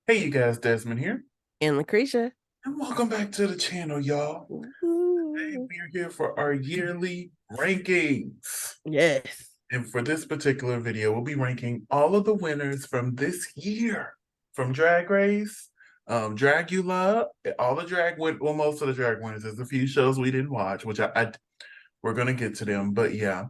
Hey, you guys, Desmond here, And LaCresha. and welcome back to the channel, y'all. Today Ooh. we are here for our yearly rankings. Yes. And for this particular video, we'll be ranking all of the winners from this year from Drag Race, Dragula, all the well, most of the drag winners. There's a few shows we didn't watch, which we're gonna get to them, but yeah.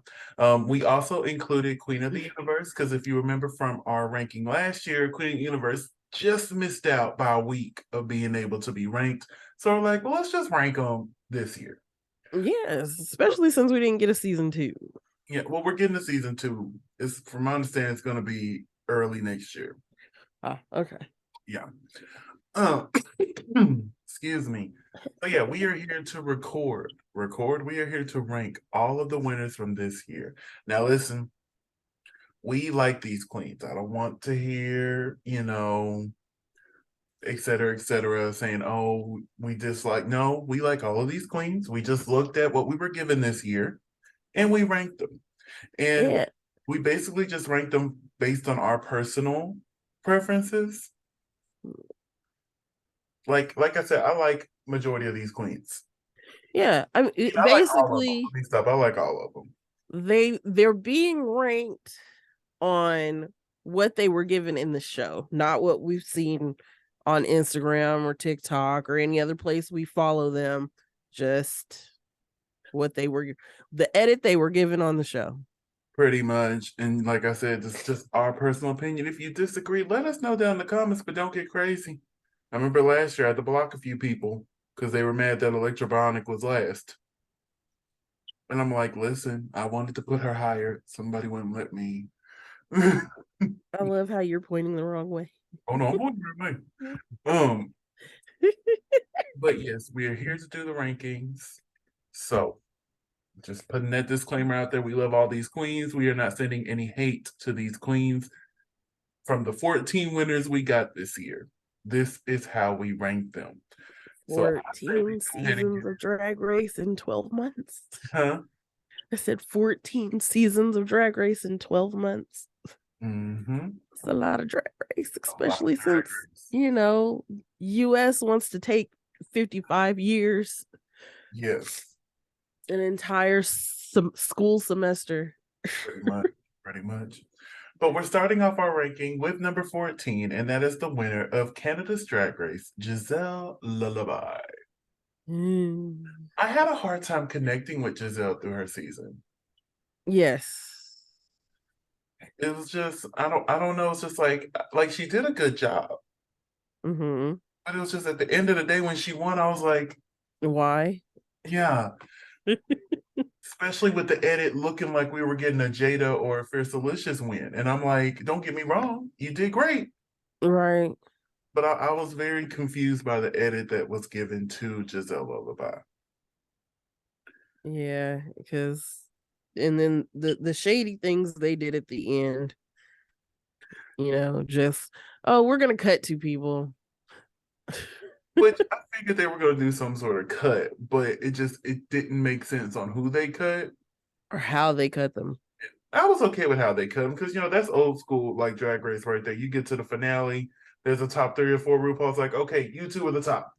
We also included Queen of the Universe because if you remember from our ranking last year, Queen of the Universe just missed out by a week of being able to be ranked. So we're like, well, let's just rank them this year. Yes, So, especially since we didn't get a season 2. yeah, well, we're getting to season two. It's from my understanding, it's gonna be early next year. Ah, okay. Yeah. Uh, excuse me. So yeah, we are here to record. Record. We are here to rank all of the winners from this year. Now listen, we like these queens. I don't want to hear, et cetera, saying, oh, we dislike. No, we like all of these queens. We just looked at what we were given this year and we ranked them. And Yeah. we basically just ranked them based on our personal preferences. Like I said, I like majority of these queens. Yeah. I mean, I like all of them. basically Let me stop. I like all of them. they're being ranked on what they were given in the show, not what we've seen on Instagram or TikTok or any other place we follow them. Just what they were, the edit they were given on the show. Pretty much. And like I said, it's just our personal opinion. If you disagree, let us know down in the comments, but don't get crazy. I remember last year I had to block a few people because they were mad that Electrobonic was last. And I'm like, listen, I wanted to put her higher. Somebody wouldn't let me. Oh I love how you're pointing the wrong way. no, I'm on your way. Um, but yes, we are here to do the rankings. So just putting that disclaimer out there. We love all these queens. We are not sending any hate to these queens. From the 14 winners we got this year, this is how we rank them. So I say we 14 go ahead and seasons of Drag Race in 12 months. huh? I said 14 seasons of Drag Race in 12 months. Mm-hmm. It's a lot of Drag Race, A lot of especially since, draggers. US wants to take 55 years, Yes, an entire school semester. pretty much. Pretty much. But we're starting off our ranking with number 14, and that is the winner of Canada's Drag Race, Giselle Lullaby. Mm. I had a hard time connecting with Giselle through her season. Yes. It was just I don't know. It's just like she did a good job, Mm-hmm. but it was just at the end of the day when she won, I was like, Why? yeah. Especially with the edit looking like we were getting a Jada or a Fierce Delicious win, and I'm like, don't get me wrong, you did great, Right. but I was very confused by the edit that was given to Giselle Lullaby. Yeah, because and then the shady things they did at the end, just oh, we're gonna cut two people. Which I figured they were going to do some sort of cut, but it didn't make sense on who they cut. Or how they cut them. I was okay with how they cut them because that's old school like Drag Race right there. You get to the finale, there's a top 3 or 4. RuPaul's like, okay, you two are the top.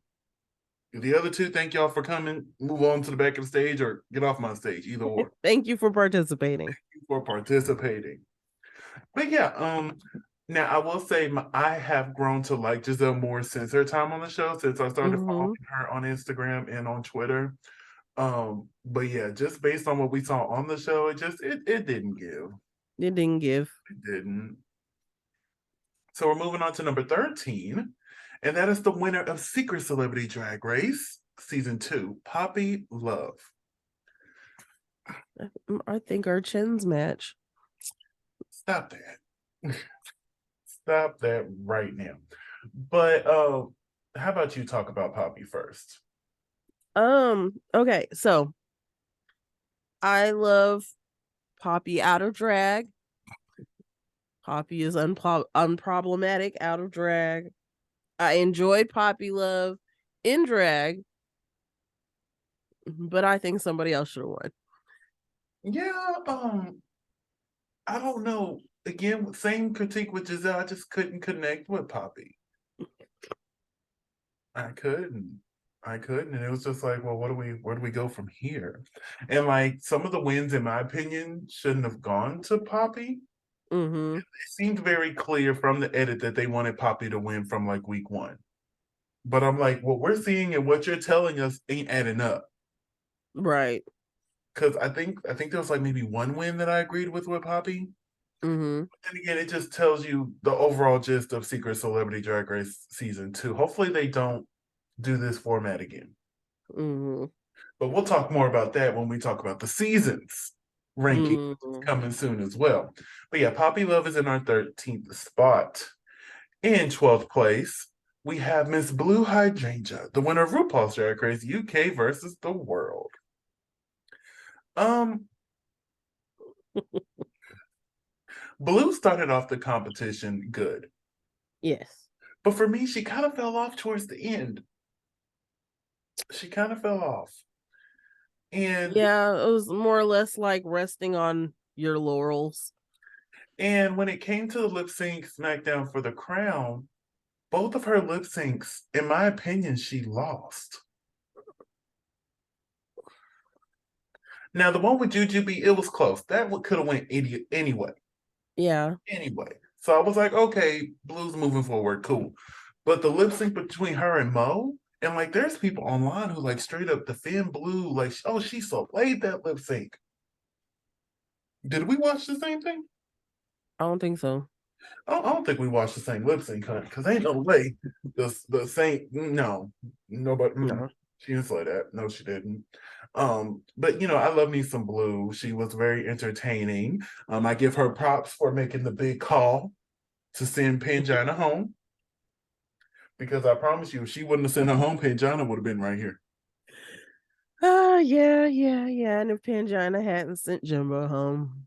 The other two, thank y'all for coming. Move on to the back of the stage or get off my stage, either or. Thank you for participating. Thank you for participating. But yeah, now I will say I have grown to like Giselle more since her time on the show, since I started following Hmm. her on Instagram and on Twitter. But yeah, just based on what we saw on the show, it didn't give. It didn't give. It didn't. So we're moving on to number 13, and that is the winner of Secret Celebrity Drag Race Season 2, Poppy Love. I think our chins match. Stop that. Stop that right now. But how about you talk about Poppy first? Okay, so I love Poppy out of drag. Poppy is unproblematic out of drag. I enjoyed Poppy Love in drag, but I think somebody else should have won. Yeah, I don't know. again, same critique with Giselle. I just couldn't connect with Poppy. I couldn't. I couldn't. And it was just like, well, where do we go from here? And like some of the wins, in my opinion, shouldn't have gone to Poppy. Mm-hmm. It seemed very clear from the edit that they wanted Poppy to win from like week one. But I'm like, what we're seeing and what you're telling us ain't adding up. Right. Because I think there was like maybe one win that I agreed with Poppy. Mm-hmm. And again, it just tells you the overall gist of Secret Celebrity Drag Race season 2. Hopefully they don't do this format again. Mm-hmm. But we'll talk more about that when we talk about the seasons ranking Mm-hmm. coming soon as well. But yeah, Poppy Love is in our 13th spot. In 12th place, we have Miss Blue Hydrangea, the winner of RuPaul's Drag Race UK versus the world. Um, Blue started off the competition good. Yes. But for me, she kind of fell off towards the end. She kind of fell off. And Yeah, it was more or less like resting on your laurels. and when it came to the lip sync SmackDown for the crown, both of her lip syncs, in my opinion, she lost. Now the one with Jujubee, it was close. That could have went anyway. Yeah. Anyway, so I was like, okay, Blue's moving forward, cool. But the lip sync between her and Mo, and like, there's people online who like straight up defend Blue, like, oh, she so played that lip sync. Did we watch the same thing? I don't think so. I don't think we watched the same lip sync, because ain't no way the same. No, nobody. No. She didn't say that. No, she didn't. But I love me some Blue. She was very entertaining. I give her props for making the big call to send Pangina home, because I promise you, if she wouldn't have sent her home, Pangina would have been right here. Yeah. And if Pangina hadn't sent Jimbo home.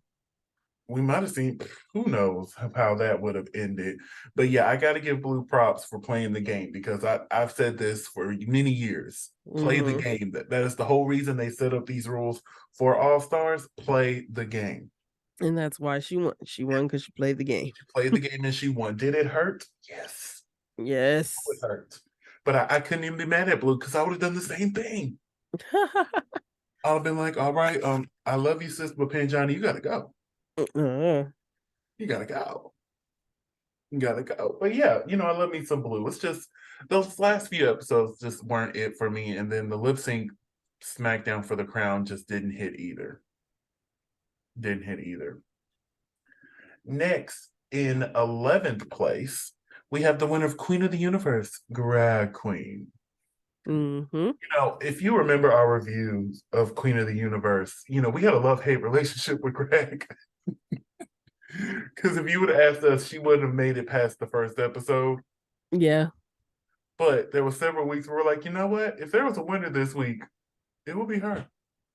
We might have seen, who knows how that would have ended. But yeah, I got to give Blue props for playing the game, because I've said this for many years. Play the Mm-hmm. game. That is the whole reason they set up these rules for All Stars. Play the game. And that's why she won. She won because she played the game. She played the game and she won. Did it hurt? Yes, it Yes. hurt. But I couldn't even be mad at Blue, because I would have done the same thing. I'd have been like, all right, I love you, sis, but Pangina, you gotta go. You gotta go. You gotta go. But yeah, I love me some Blue. It's just those last few episodes just weren't it for me. And then the lip sync SmackDown for the crown just didn't hit either. Didn't hit either. Next, in 11th place, we have the winner of Queen of the Universe, Drag Queen. Mm-hmm. If you remember our reviews of Queen of the Universe, we had a love-hate relationship with Greg. Because if you would have asked us, she wouldn't have made it past the first episode. Yeah. But there were several weeks where we're like, you know what? If there was a winner this week, it would be her.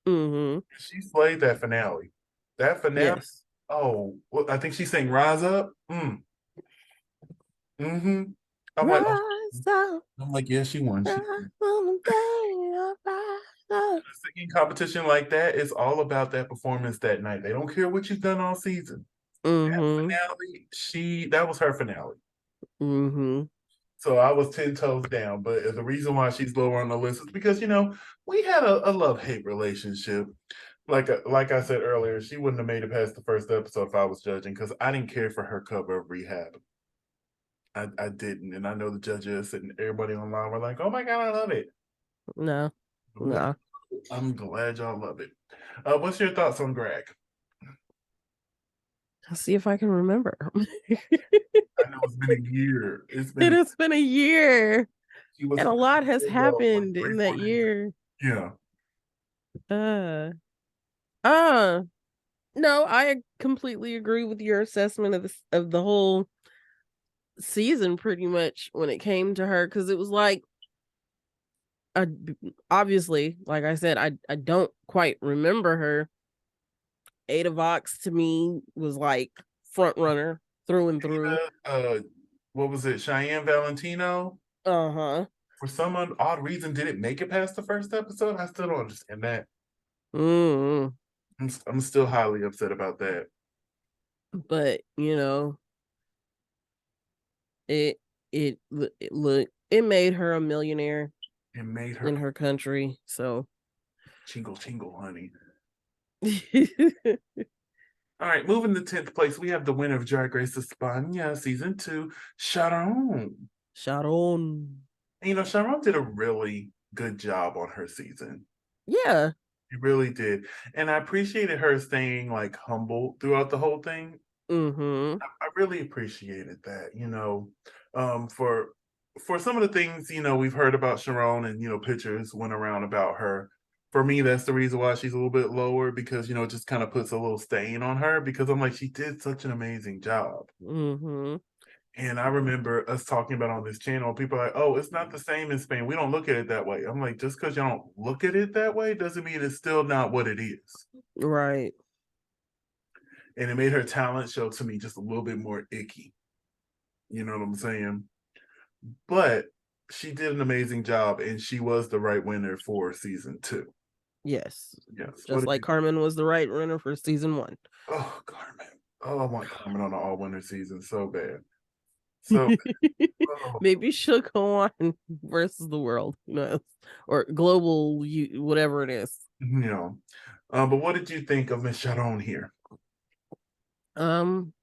Mm-hmm. She slayed that finale. That finale. Yes. Oh, well, I think she sang "Rise Up." Mm-hmm. I'm like, oh, Rise up, I'm like, yeah, she won. rise She on the day, rise up. A singing competition like that is all about that performance that night. They don't care what you've done all season. That Mm-hmm. finale, that was her finale. Mm-hmm. So I was 10 toes down. But the reason why she's lower on the list is because, we had a love-hate relationship. Like I said earlier, she wouldn't have made it past the first episode if I was judging, because I didn't care for her cover of Rehab. I didn't. And I know the judges and everybody online were like, oh my God, I love it. No. No. I'm glad y'all love it. What's your thoughts on Greg? Let's see if I can remember. I know it's been a year. It has been a year. She was And a lot has like happened three, in 4 that days. year. Yeah. Uh uh no, I completely agree with your assessment of the whole season pretty much when it came to her, because it was like obviously, like I said, I don't quite remember her. Ada Vox to me was like front runner through and through. What was it? Cheyenne Valentino? Uh-huh. For some odd reason, did it make it past the first episode? I still don't understand that. Mm-hmm. I'm still highly upset about that. but it it made her a millionaire It made her in her country. So chingle chingle, honey. All right, moving to 10th place, we have the winner of Drag Race España season 2, Sharon. Sharon. Sharon did a really good job on her season. Yeah. She really did. And I appreciated her staying like humble throughout the whole thing. Mm-hmm. I really appreciated that, for some of the things, we've heard about Sharon and, pictures went around about her. For me, that's the reason why she's a little bit lower because, it just kind of puts a little stain on her because I'm like, she did such an amazing job. Mm-hmm. And I remember us talking about on this channel, people are like, oh, it's not the same in Spain. We don't look at it that way. I'm like, just because you don't look at it that way doesn't mean it's still not what it is. Right. And it made her talent show to me just a little bit more icky. You know what I'm saying? But she did an amazing job and she was the right winner for season 2. Yes. Yes. What Just did like you Carmen was the right runner for season 1. Oh, Carmen. Oh, I want Carmen on an all winner season so bad. So oh, Maybe she'll go on versus the world, or global, whatever it is. you know. But what did you think of Miss Sharon here? Um,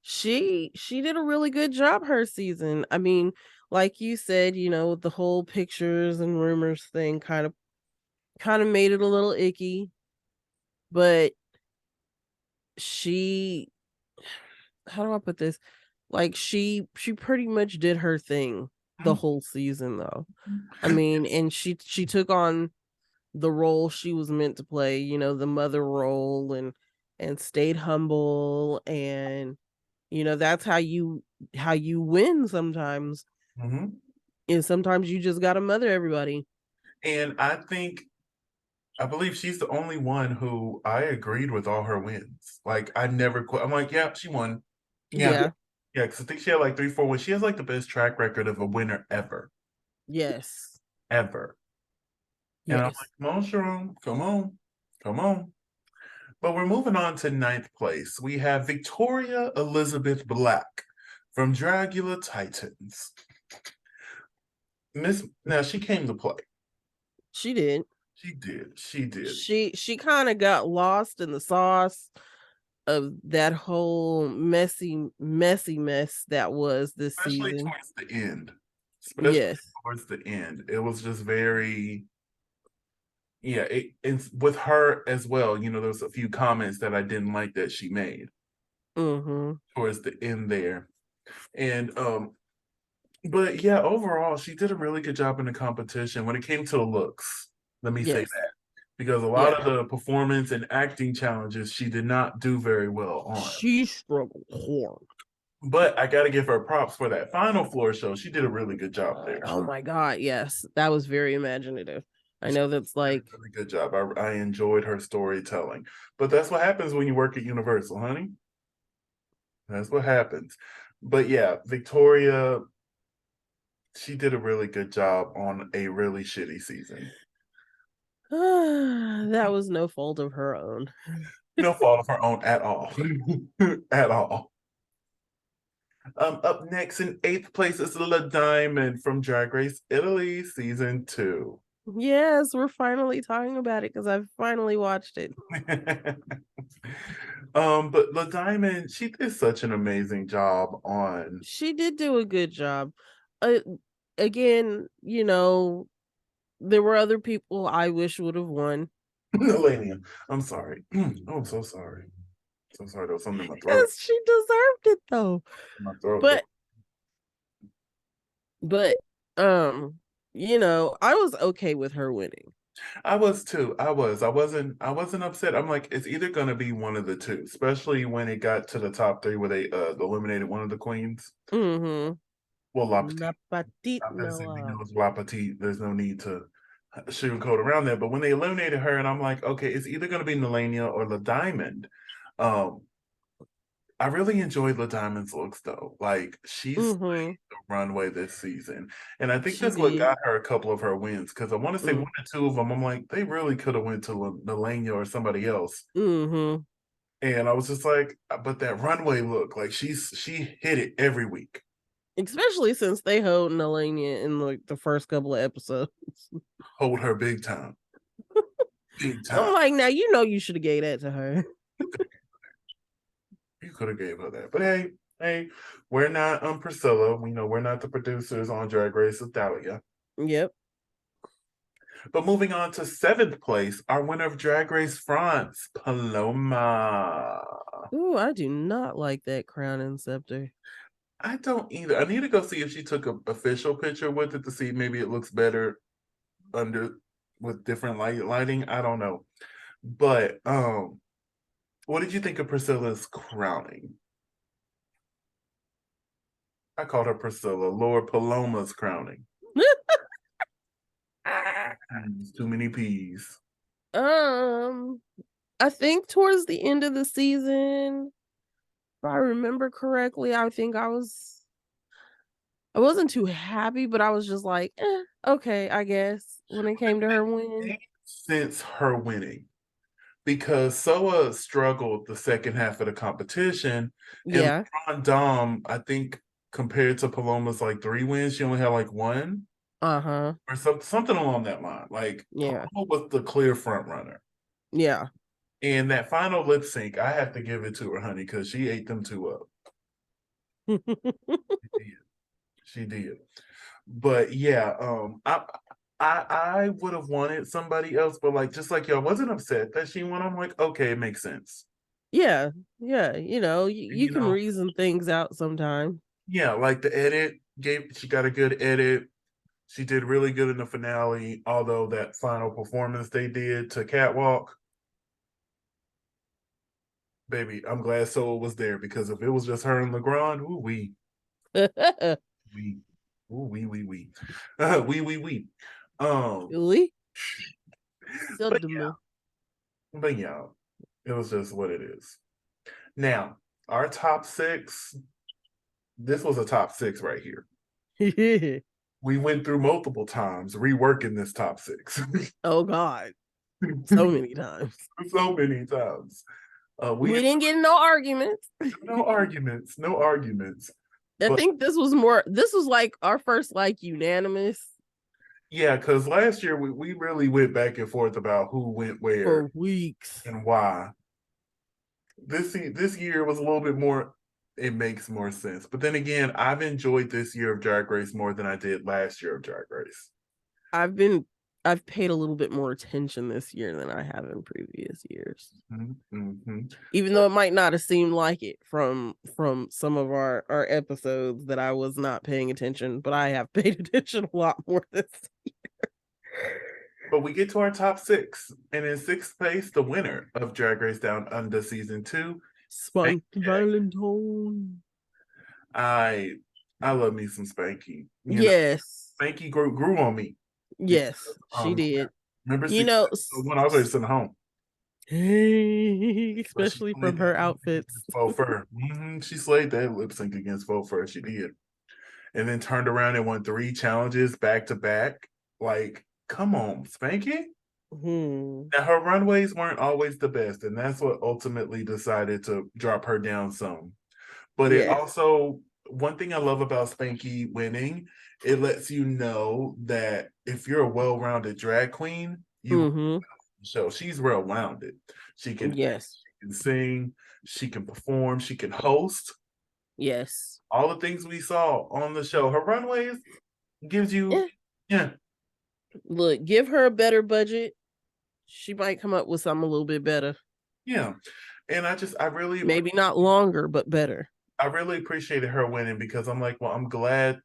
she did a really good job her season. I mean, like you said, the whole pictures and rumors thing kind of made it a little icky, but she how do I put this? Like she pretty much did her thing the whole season though. I mean, and she took on the role she was meant to play, the mother role, and stayed humble, and that's how you win sometimes. Mhm. And sometimes you just got to mother everybody. And I believe she's the only one who I agreed with all her wins. Like I never quit. I'm like, yeah, she won. Yeah. Yeah. Yeah, because I think she had like 3, 4 wins. She has like the best track record of a winner ever. Yes. Ever. And I'm like, Yes. come on, Sharon. Come on. Come on. But we're moving on to 9th place. We have Victoria Elizabeth Black from Dragula Titans. Now she came to play. She did. She did. She did. She kind of got lost in the sauce of that whole messy mess that was this Especially season. towards the end. Especially Yes. towards the end. It was just very yeah, it's with her as well. There was a few comments that I didn't like that she made Mm-hmm. towards the end there. And but yeah, overall, she did a really good job in the competition when it came to the looks. Let me say Yes. that. Because a lot Yeah. of the performance and acting challenges she did not do very well on. She struggled hard. But I gotta give her props for that final floor show. She did a really good job there. Oh my God, yes. That was very imaginative. I She know that's did like, a really good job. I enjoyed her storytelling. But that's what happens when you work at Universal, honey. That's what happens. But yeah, Victoria, she did a really good job on a really shitty season. that was no fault of her own. No fault of her own at all. At all. Up next in 8th place is La Diamond from Drag Race Italy season 2. Yes, we're finally talking about it because I've finally watched it. But La Diamond, she did such an amazing job on She did do a good job. Uh, Again, there were other people I wish would have won. Melania. I'm sorry. Oh, I'm so sorry. So sorry. There was something in my throat. Yes, she deserved it though. My throat. But but I was okay with her winning. I was too. I was. I wasn't upset. I'm like, it's either gonna be one of the two, especially when it got to the top 3 where they eliminated one of the queens. Mm-hmm. Well, La La Petite. petite I was gonna say we Noah. know it's La Petite. There's no need to sugarcoat around that. But when they eliminated her, and I'm like, okay, it's either gonna be Melania or La Diamond. Um, I really enjoyed La Diamond's looks though. Like she's Mm-hmm. the runway this season. And I think She that's what did. got her a couple of her wins. Because I want to say one Mm. or two of them, I'm like, they really could have went to Melania or somebody else. Mm-hmm. And I was just like, but that runway look, like she hit it every week. Especially since they hold Nelania in like the first couple of episodes. Hold her big time. Big I'm time. like, now you know you should have gave that to her. You could have gave her that. But hey, we're not Priscilla. We know we're not the producers on Drag Race Italia. Yep. But moving on to 7th place, our winner of Drag Race France, Paloma. Ooh, I do not like that crown and scepter. I don't either. I need to go see if she took an official picture with it to see maybe it looks better under with different lighting. I don't know. But what did you think of Priscilla's crowning? I called her Priscilla, Lord Paloma's crowning. Too many peas. I think towards the end of the season, if I remember correctly, I think I wasn't too happy, but I was just like, okay, I guess when it came to her win. Since her winning, because Soa struggled the second half of the competition, and Yeah. Dom, I think compared to Paloma's like 3 wins, she only had like 1 Uh-huh. or something along that line. Like Yeah. Paloma was the clear front runner. Yeah. And that final lip sync, I have to give it to her, honey, because she ate them 2 up. She did. But yeah, I would have wanted somebody else, but like just like y'all wasn't upset that she won. I'm like, okay, it makes sense. Yeah. Yeah. You You can know, reason things out sometime. yeah, like the edit she got a good edit. She did really good in the finale, although that final performance they did to Catwalk, baby, I'm glad Soul was there because if it was just her and Legrand, we, we, we. Really? But yeah, it was just what it is. Now, our top 6, this was a top 6 right here. We went through multiple times reworking this top 6. Oh God. So many times. So many times. We didn't get no arguments. No arguments, no arguments. I But think this was like our first like unanimous yeah, because last year we really went back and forth about who went where for weeks. and why. This year was a little bit more. It makes more sense. But then again, I've enjoyed this year of Drag Race more than I did last year of Drag Race. I've paid a little bit more attention this year than I have in previous years. Mm-hmm. Even though it might not have seemed like it from some of our episodes that I was not paying attention, but I have paid attention a lot more this year. But we get to our top 6, and in 6th place, the winner of Drag Race Down Under season 2, Spike Valentine. I love me some Spanky. Yes. Spanky grew on me. Yes, she did. Remember, when I was sitting home, especially from her outfits. Faux fur. She slayed that lip sync against Faux fur. She did, and then turned around and won 3 challenges back to back. Like, come on, Spanky. Now her runways weren't always the best, and that's what ultimately decided to drop her down some. But it also, one thing I love about Spanky winning, it lets you know that if you're a well-rounded drag queen, so she's well-rounded. She can sing, she can perform, she can host. Yes. All the things we saw on the show. Her runways gives you Look, give her a better budget. She might come up with something a little bit better. Yeah. And I really maybe not longer, but better. I really appreciated her winning because I'm like, well, I'm glad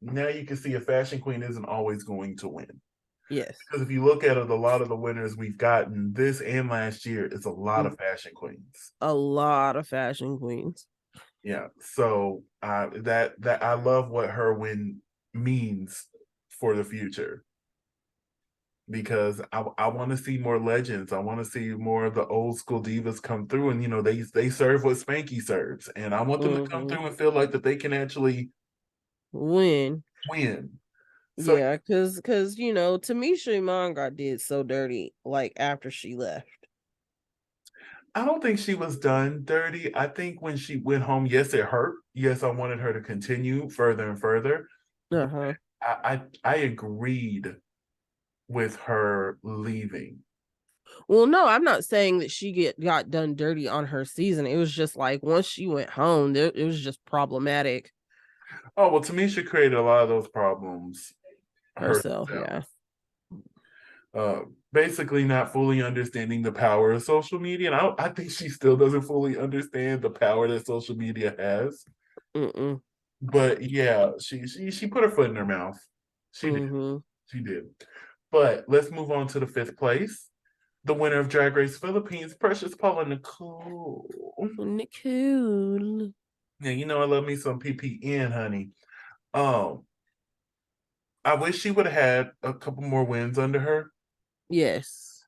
now you can see a fashion queen isn't always going to win. Yes. Because if you look at it, a lot of the winners we've gotten this and last year, it's a lot of fashion queens. A lot of fashion queens. Yeah. So that I love what her win means for the future. Because I want to see more legends. I want to see more of the old school divas come through, and they serve what Spanky serves, and I want them to come through and feel like that they can actually win. So, yeah, because Tamisha Iman got did so dirty like after she left. I don't think she was done dirty. I think when she went home, yes, it hurt. Yes, I wanted her to continue further and further. But Uh-huh. I agreed with her leaving. Well, no, I'm not saying that she got done dirty on her season. It was just like once she went home, it was just problematic Oh well, Tamisha created a lot of those problems herself. herself. Yeah. Uh, Basically, not fully understanding the power of social media, and I think she still doesn't fully understand the power that social media has. Mm-mm. But yeah, she put her foot in her mouth. She did. Mm-hmm. She did. But let's move on to the fifth place. The winner of Drag Race Philippines, Precious Paula Nicole. Nicole. Yeah, you know I love me some PPN, honey. Um, I wish she would have had a couple more wins under her. Yes.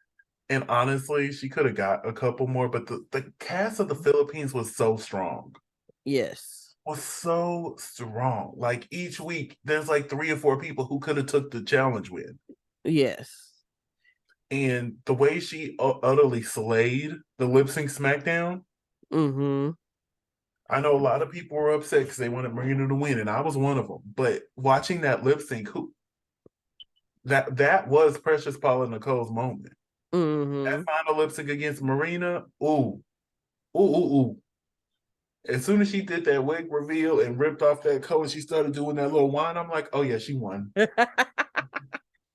And honestly, she could have got a couple more, but the cast of the Philippines was so strong. Yes. Was so strong. Like each week, there's like 3 or 4 people who could have took the challenge win. Yes. And the way she utterly slayed the lip sync SmackDown, Mm-hmm. I know a lot of people were upset because they wanted Marina to win, and I was one of them. But watching that lip sync, who that was Precious Paula Nicole's moment. That Mm-hmm. final lip sync against Marina, ooh. As soon as she did that wig reveal and ripped off that coat and she started doing that little whine, I'm like, oh yeah, she won.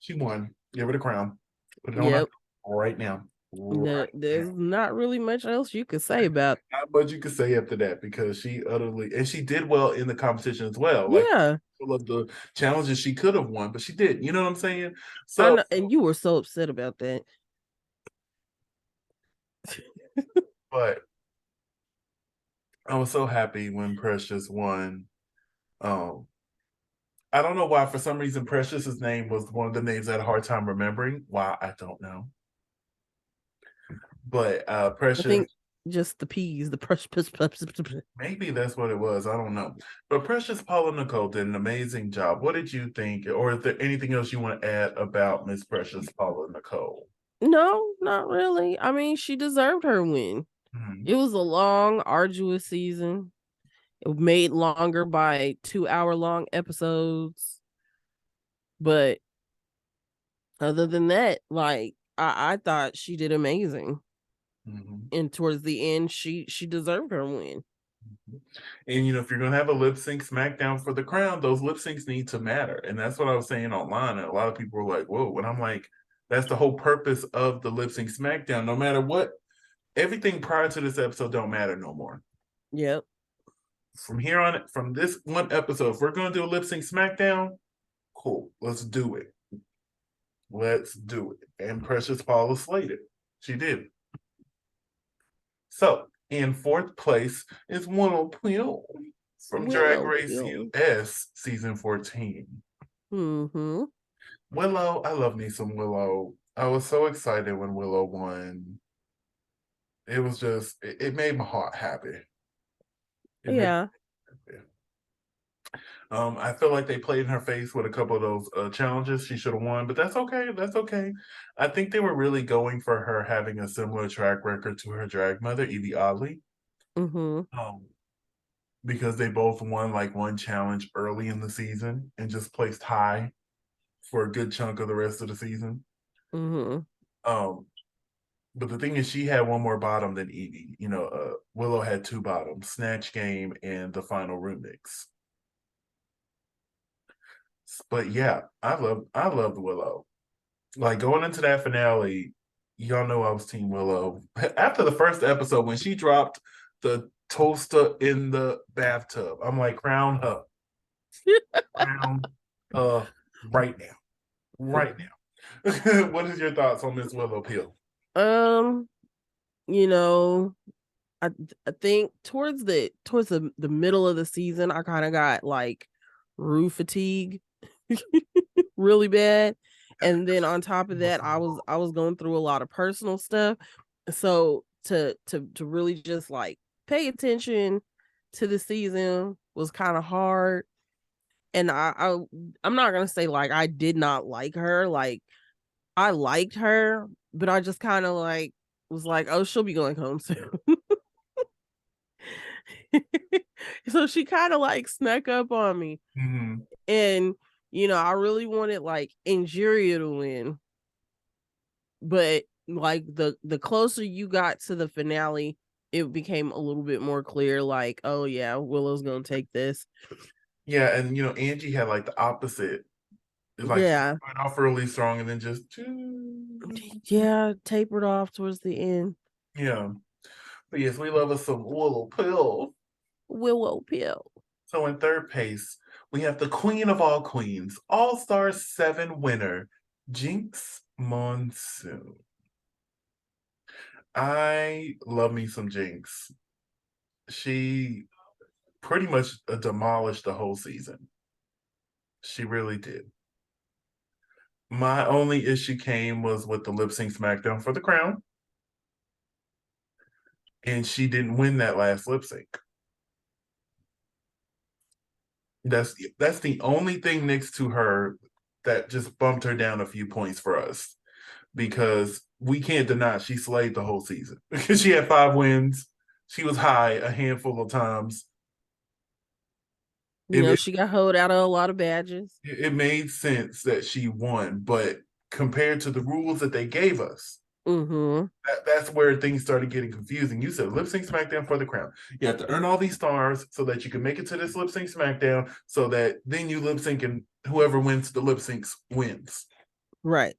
She won. Give her the crown. Put it on her Yep. right now. Right There's now. not really much else you could say about. Not much you could say after that because she utterly and she did well in the competition as well. Like Yeah. all of the challenges she could have won, but she did. You know what I'm saying? I So, know, and you were so upset about that. but I was so happy when Precious won. Um, I don't know why. For some reason, Precious's name was one of the names I had a hard time remembering. Why I don't know. But I Precious, think just the peas, the maybe that's what it was. I don't know. But Precious Paula Nicole did an amazing job. What did you think? Or is there anything else you want to add about Miss Precious Paula Nicole? No, not really. I mean, she deserved her win. Mhm. It was a long, arduous season. It was made longer by 2 hour long episodes. But other than that, like I thought she did amazing. Mhm. And towards the end, she deserved her win. And you know, if you're gonna have a lip sync SmackDown for the crown, those lip syncs need to matter. And that's what I was saying online. And a lot of people were like, "Whoa!" And I'm like, "That's the whole purpose of the lip sync SmackDown. No matter what, everything prior to this episode don't matter no more. Yep. From here on, from this one episode, if we're gonna do a lip sync SmackDown, cool, let's do it. Let's do it." And Precious Paula slayed it. She did. So in fourth place is Willow from Drag Willow Race Pill. US season 14. Mm-hmm. Willow, I love me some Willow. I was so excited when Willow won. It was just, it made my heart happy. It made Yeah. me happy. I feel like they played in her face with a couple of those challenges she should have won, but that's okay. That's okay. I think they were really going for her having a similar track record to her drag mother, Evie Oddly, Mm-hmm. um, because they both won like one challenge early in the season and just placed high for a good chunk of the rest of the season. Mm-hmm. Um, but the thing is, she had one more bottom than Evie. You know, Willow had 2 bottoms: Snatch Game and the Final Remix. But yeah, I loved Willow. Like going into that finale, y'all know I was Team Willow. After the first episode, when she dropped the toaster in the bathtub, I'm like, crown her, crown her right now, right now. What is your thoughts on Miss Willow Pill? um, you know, I I think towards the middle of the season, I kind of got like Rue fatigue really bad. And then on top of that, I was going through a lot of personal stuff. So to really just like pay attention to the season was kind of hard. And I'm not gonna say like I did not like her. Like I liked her, but I just kind of like was like, oh, she'll be going home soon. So she kind of like snuck up on me. Mm-hmm. And, I really wanted like Injuria to win. But like the closer you got to the finale, it became a little bit more clear, like, oh yeah, Willow's gonna take this. Yeah, and Angie had like the opposite. Like she Yeah. started off really strong and then just Yeah, tapered off towards the end. yeah. But yes, we love us some Willow Pill. Willow Pill. So in third place, we have the queen of all queens, All-Star 7 winner, Jinx Monsoon. I love me some Jinx. She pretty much demolished the whole season. She really did. My only issue came was with the lip sync SmackDown for the crown. And she didn't win that last lip sync. That's the only thing next to her that just bumped her down a few points for us, because we can't deny she slayed the whole season because she had 5 wins. She was high a handful of times. It, She got hoed out of a lot of badges. it made sense that she won, but compared to the rules that they gave us, Mm-hmm. that's where things started getting confusing. You said lip sync SmackDown for the crown. You have to earn all these stars so that you can make it to this lip sync SmackDown, so that then you lip sync and whoever wins the lip syncs wins. Right.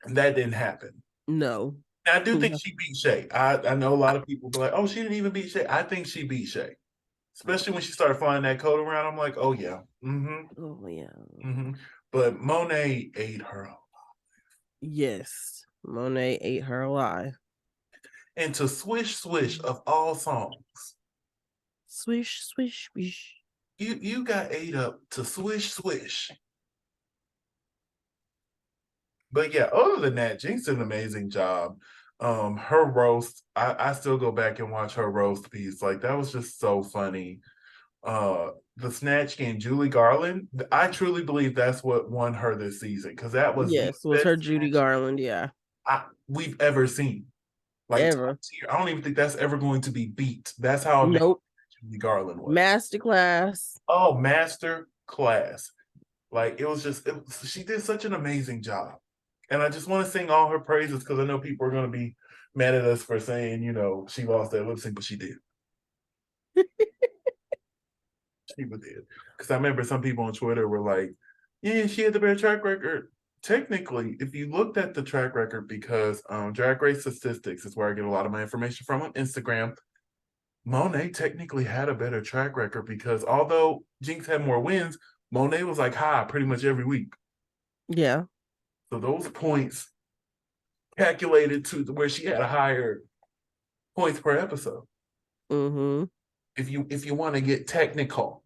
And that didn't happen. No. Now, I do think No. she beat Shay. I know a lot of people be like, oh, she didn't even beat Shay. I think she beat Shay. Especially when she started flying that coat around. I'm like, oh yeah. Mm-hmm. Oh yeah. Mm-hmm. But Monet ate her up. Yes. Monet ate her alive. And to Swish Swish of all songs, Swish, swish, swish. you got ate up to Swish Swish. But yeah, other than that, Jinx did an amazing job. Her roast, I still go back and watch her roast piece. Like that was just so funny. The Snatch Game, Julie Garland, I truly believe that's what won her this season, because that was the Yes, was best her Judy Snatch Garland, yeah. we've ever seen. Like top Ever. tier. I don't even think that's ever going to be beat. That's how amazing Nope. Julie Garland was. Masterclass. Oh, master class. Like she did such an amazing job. And I just want to sing all her praises, because I know people are going to be mad at us for saying, she lost that lip sync, but she did. She did. Because I remember some people on Twitter were like, yeah, she had the better track record. Technically, if you looked at the track record, because Drag Race Statistics is where I get a lot of my information from on Instagram, Monet technically had a better track record, because although Jinx had more wins, Monet was like high pretty much every week. Yeah. So those points calculated to where she had a higher points per episode. Mm-hmm. If you want to get technical,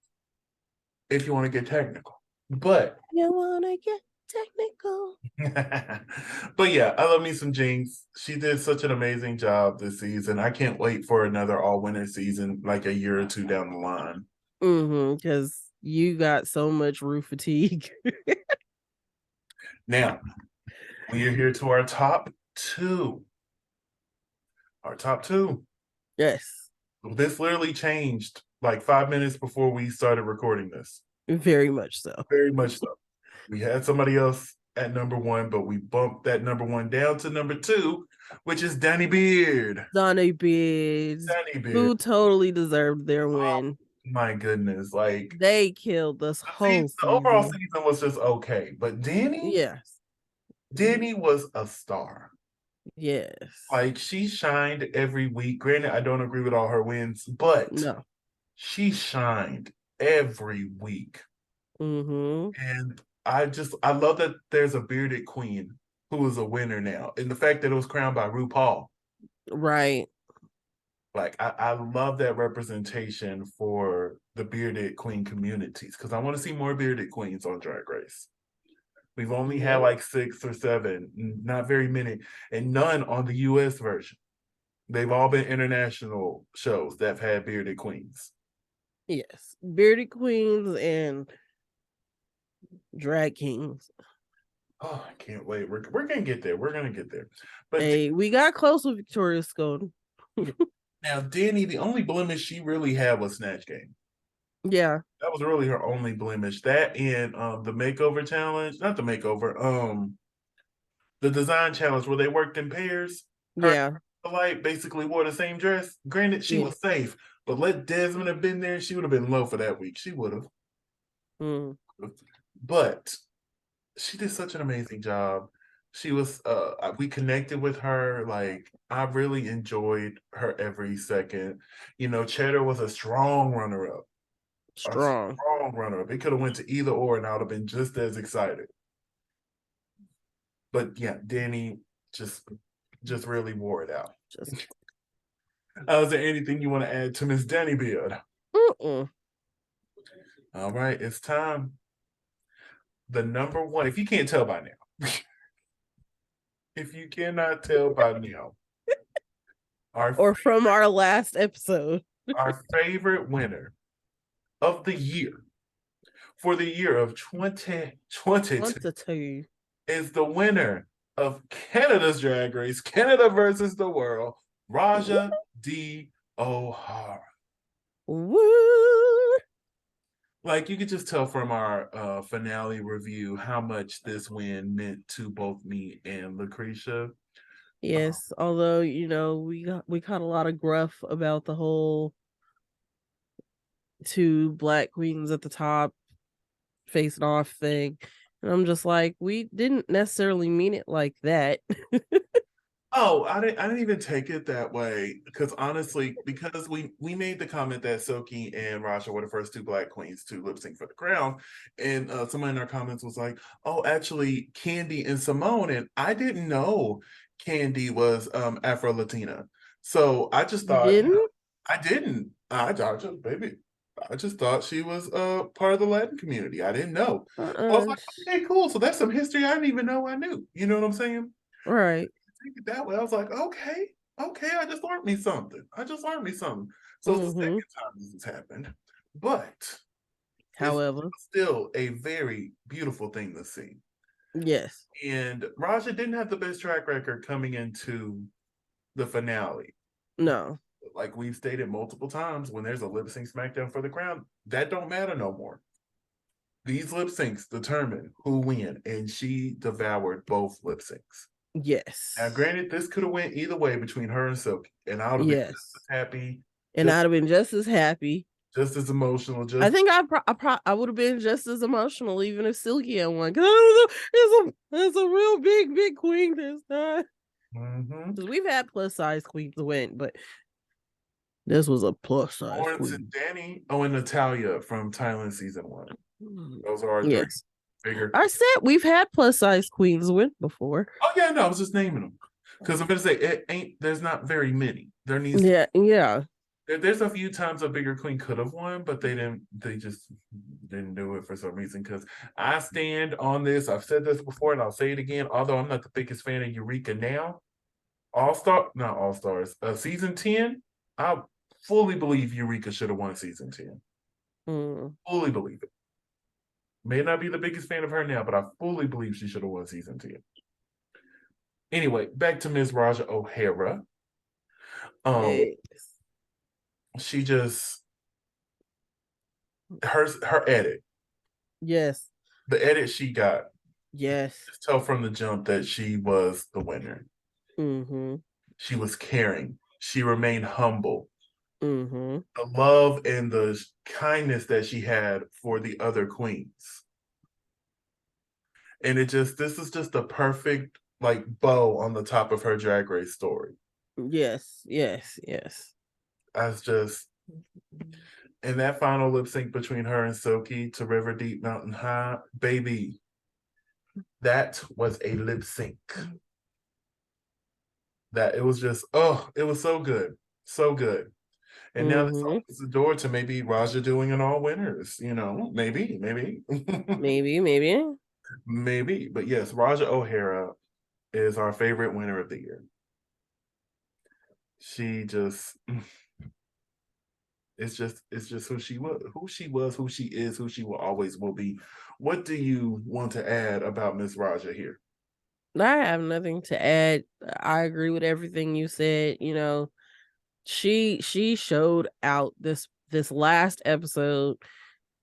but You wanna get technical. but yeah, I love me some Jinx. She did such an amazing job this season. I can't wait for another all winner season, like a year or two down the line. Mm-hmm. Because you got so much Ru fatigue. Now, we are here to our top two. Our top two. Yes. This literally changed like 5 minutes before we started recording this. Very much so. Very much so. We had somebody else at number one, but we bumped that number one down to number two, which is Danny Beard. Donnie Beards, Danny Beard. who totally deserved their win. My goodness. Like They killed this whole the overall season. season was just okay. But Yes. Danny was a star. Yes. Like she shined every week. Granted, I don't agree with all her wins, but No. she shined every week. Mm-hmm. And I love that there's a bearded queen who is a winner now. And the fact that it was crowned by RuPaul. Right. Like I love that representation for the bearded queen communities, because I want to see more bearded queens on Drag Race. We've only had like 6 or 7, not very many, and none on the US version. They've all been international shows that have had bearded queens. Yes. Bearded queens and drag kings. Oh, I can't wait. We're gonna get there. We're gonna get there. But Hey, we got close with Victoria Scone. now, Danny, the only blemish she really had was Snatch Game. Yeah, That was really her only blemish. That and the makeover challenge, not the makeover, the design challenge where they worked in pairs. Her yeah, and Light basically wore the same dress. Granted, she yeah. was safe, but let Desmond have been there, she would have been low for that week. She would have. Mm. But she did such an amazing job. She was we connected with her. Like, I really enjoyed her every second. You know, Cheddar was a strong runner up. A Strong. strong runner up. It could have went to either or, and I would have been just as excited. But yeah, Danny just really wore it out. Just Is there anything you want to add to Miss Danny Beard? mm-mm. All right, it's time. The number one, if you can't tell by now, if you cannot tell by now, our Or from our last episode. our favorite winner of the year for the year of 2022 Quantity. is the winner of Canada's Drag Race, Canada versus the World, Raja D. O'Hara. Woo! Like, you could just tell from our finale review how much this win meant to both me and LaCresha. Yes, although we caught a lot of gruff about the whole two black queens at the top facing off thing. And I'm just like, we didn't necessarily mean it like that. Oh, I didn't even take it that way because honestly, because we made the comment that Silky and Rasha were the first two black queens to lip sync for the crown, and someone in our comments was like, "Oh, actually, Candy and Simone," and I didn't know Candy was Afro Latina, so I just You thought, didn't? I didn't. I just baby, I just thought she was part of the Latin community. I didn't know. I was Uh-uh. like, okay, cool. So that's some history I didn't even know I knew. You know what I'm saying? Right. Take it that way. I was like, okay, okay, I just learned me something. I just learned me something. So it's the Mm-hmm. second time this has happened, but it's However, still a very beautiful thing to see. yes. And Raja didn't have the best track record coming into the finale. No. Like we've stated multiple times, when there's a lip sync SmackDown for the crown, that don't matter no more. These lip syncs determine who win, and she devoured both lip syncs. Now, Yes. granted, this could have went either way between her and Silky, and I would have been just Yes. as happy, And just I'd have been just as happy. just as emotional, I just think I would have been just as emotional even if Silky had won. Because it's a real big queen this time. mm-hmm. Because we've had plus size queens win, but this was a plus size Lawrence and queen. Danny. Oh, and Natalia from Thailand season one. Those are our three Yes. bigger. I said we've had plus size queens win before. Oh yeah, no, I was just naming them because I'm gonna say it ain't. There's not very many. There needs to, Yeah. there's a few times a bigger queen could have won, but they didn't. They just didn't do it for some reason. Because I stand on this. I've said this before, and I'll say it again. Although I'm not the biggest fan of Eureka now, not All Stars, season 10. I fully believe Eureka should have won season 10. Mm. Fully believe it. May not be the biggest fan of her now, but I fully believe she should have won season 10. Anyway, back to Ms. Raja O'Hara. Um, Yes. she just her edit, Yes. the edit she got, Yes. just tell from the jump that she was the winner. Mm-hmm. She was caring. She remained humble. Mm-hmm. The love and the kindness that she had for the other queens. And this is just a perfect like bow on the top of her drag race story. Yes. As just in that final lip sync between her and Silky to River Deep Mountain High, baby, that was a lip sync. That it was just, oh, it was so good. So good. And now this Mm-hmm. opens the door to maybe Raja doing an all winners, maybe. Maybe. Maybe. But yes, Raja O'Hara is our favorite winner of the year. She just It's just who she was, who she is, who she will always will be. What do you want to add about Miss Raja here? I have nothing to add. I agree with everything you said. She showed out this last episode,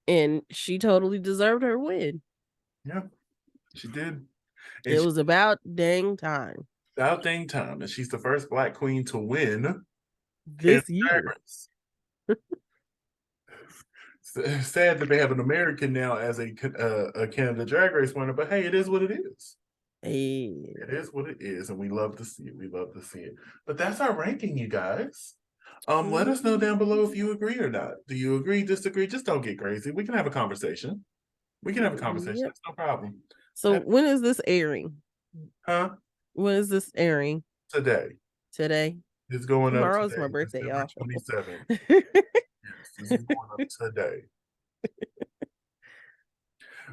and she totally deserved her win. Yeah, she did. And It she was about dang time about dang time. And she's the first Black queen to win in this Drag year. Race. Sad that they have an American now as a Canada Drag Race winner, but hey, it is what it is. Hey. It is what it is, and we love to see it. We love to see it. But that's our ranking, you guys. Let us know down below if you agree or not. Do you agree, disagree? Just don't get crazy. We can have a conversation. We can have a conversation. Yep. It's no problem. So when is this airing? Huh? When is this airing? Today. Today? It's going up Tomorrow's today, my birthday, December y'all. 27th. Yes, this is going up today.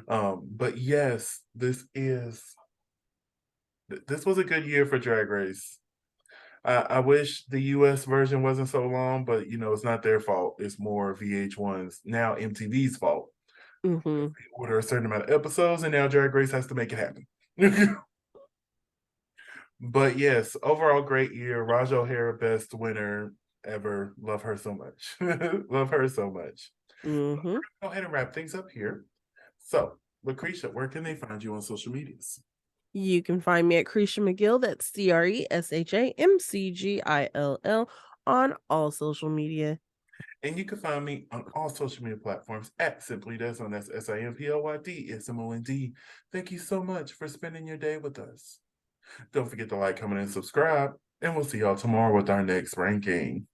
But yes, this was a good year for Drag Race. I wish the US version wasn't so long, but it's not their fault. It's more VH1's, now MTV's fault. Mm-hmm. They order a certain amount of episodes, and now Drag Race has to make it happen. But yes, overall great year. Raja O'Hara, best winner ever. Love her so much. Love her so much. Mm-hmm. Go ahead and wrap things up here. So, LaCresha, where can they find you on social medias? You can find me at Cresha McGill. That's CRESHAMCGILL on all social media. And you can find me on all social media platforms at Simply Desmond. That's SIMPLYDSMOND. Thank you so much for spending your day with us. Don't forget to like, comment, and subscribe. And we'll see y'all tomorrow with our next ranking.